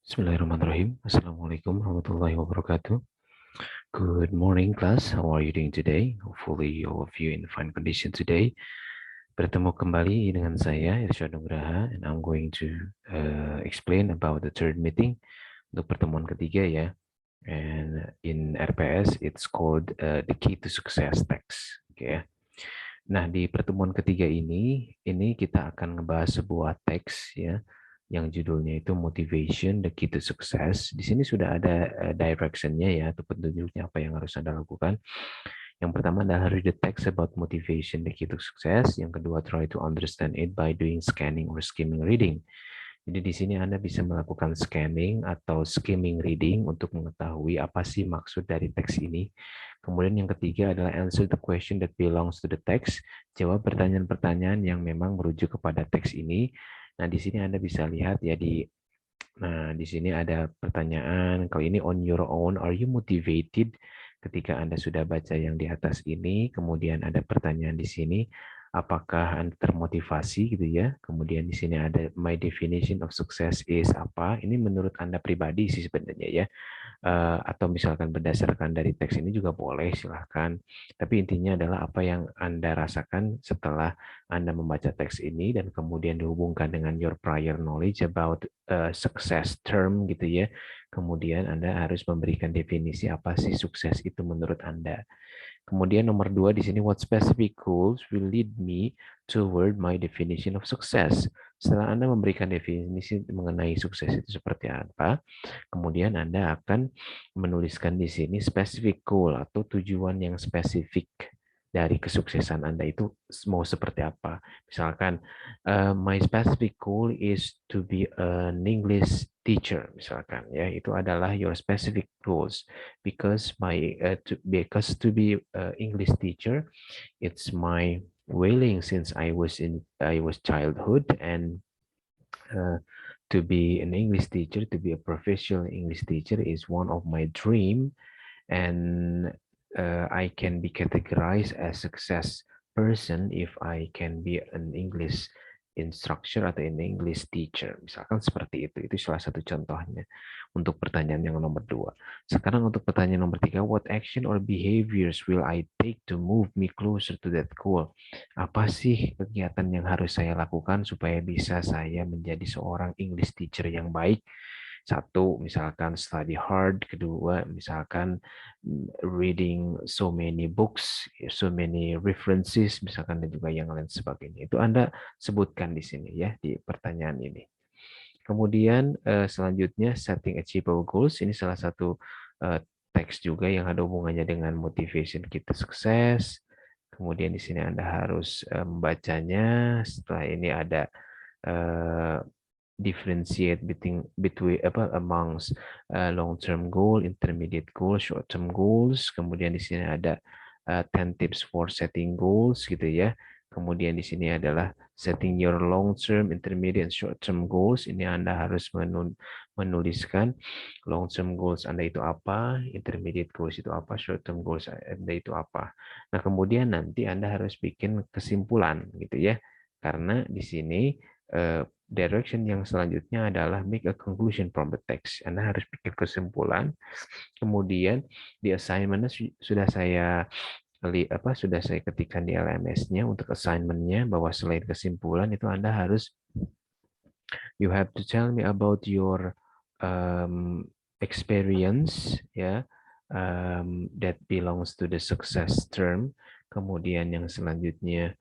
Bismillahirrahmanirrahim. Assalamualaikum warahmatullahi wabarakatuh. Good morning, class. How are you doing today? Hopefully, all of you in fine condition today. Bertemu kembali dengan saya, Irsyad Nugraha, and I'm going to explain about the third meeting untuk pertemuan ketiga ya. And in RPS, it's called the Key to Success Text. Oke. Nah, di pertemuan ketiga ini kita akan ngebahas sebuah teks ya yang judulnya itu Motivation, the Key to Success. Di sini sudah ada direction-nya ya, atau petunjuknya apa yang harus Anda lakukan. Yang pertama adalah read the text about motivation, the key to success. Yang kedua, try to understand it by doing scanning or skimming reading. Jadi di sini Anda bisa melakukan scanning atau skimming reading untuk mengetahui apa sih maksud dari teks ini. Kemudian yang ketiga adalah answer the question that belongs to the text. Jawab pertanyaan-pertanyaan yang memang merujuk kepada teks ini. Nah, di sini Anda bisa lihat ya di sini ada pertanyaan, kalau ini on your own, are you motivated? Ketika Anda sudah baca yang di atas ini, kemudian ada pertanyaan di sini, apakah Anda termotivasi gitu ya? Kemudian di sini ada my definition of success is apa? Ini menurut Anda pribadi sih sebenarnya ya. Atau misalkan berdasarkan dari teks ini juga boleh, silahkan. Tapi intinya adalah apa yang Anda rasakan setelah Anda membaca teks ini dan kemudian dihubungkan dengan your prior knowledge about success term gitu ya. Kemudian Anda harus memberikan definisi apa sih sukses itu menurut Anda. Kemudian nomor 2 di sini, what specific goals will lead me toward my definition of success. Setelah Anda memberikan definisi mengenai sukses itu seperti apa, kemudian Anda akan menuliskan di sini specific goal atau tujuan yang spesifik dari kesuksesan Anda itu mau seperti apa. Misalkan, my specific goal is to be an English teacher, misalkan ya, itu adalah your specific goals. Because to be an English teacher, it's my willing since I was childhood, and to be an English teacher, to be a professional English teacher is one of my dream, and I can be categorized as success person if I can be an English instructor atau an English teacher. Misalkan seperti itu salah satu contohnya untuk pertanyaan yang nomor 2. Sekarang untuk pertanyaan nomor 3, what action or behaviors will I take to move me closer to that goal? Apa sih kegiatan yang harus saya lakukan supaya bisa saya menjadi seorang English teacher yang baik? Satu, misalkan study hard. Kedua, misalkan reading so many books, so many references, misalkan dan juga yang lain sebagainya. Itu Anda sebutkan di sini ya, di pertanyaan ini. Kemudian selanjutnya setting achievable goals. Ini salah satu teks juga yang ada hubungannya dengan motivation kita sukses. Kemudian di sini Anda harus membacanya. Setelah ini ada differentiate between amongst long-term goal, intermediate goal, short-term goals. Kemudian di sini ada 10 tips for setting goals gitu ya. Kemudian di sini adalah setting your long-term, intermediate, and short-term goals. Ini Anda harus menuliskan long-term goals Anda itu apa, intermediate goals itu apa, short-term goals Anda itu apa. Nah, kemudian nanti Anda harus bikin kesimpulan gitu ya. Karena di sini direction yang selanjutnya adalah make a conclusion from the text. Anda harus bikin kesimpulan. Kemudian di assignment-nya sudah saya ketikkan di LMS-nya untuk assignment-nya bahwa selain kesimpulan itu Anda harus you have to tell me about your experience ya that belongs to the success term. Kemudian yang selanjutnya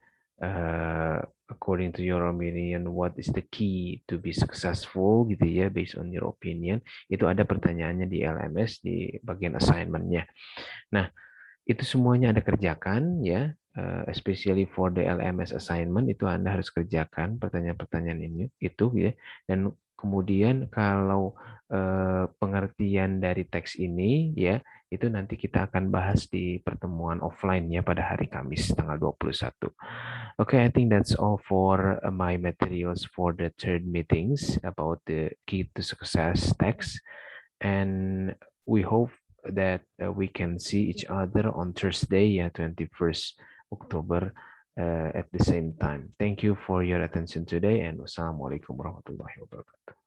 according to your opinion, what is the key to be successful gitu ya, based on your opinion. Itu ada pertanyaannya di LMS di bagian assignment-nya. Nah, itu semuanya Anda kerjakan ya, especially for the LMS assignment itu Anda harus kerjakan pertanyaan-pertanyaan ini itu ya. Dan kemudian kalau pengertian dari teks ini ya, itu nanti kita akan bahas di pertemuan offline ya pada hari Kamis tanggal 21. Okay, I think that's all for my materials for the third meetings about the key to success text. And we hope that we can see each other on Thursday, 21st October at the same time. Thank you for your attention today, and wassalamualaikum warahmatullahi wabarakatuh.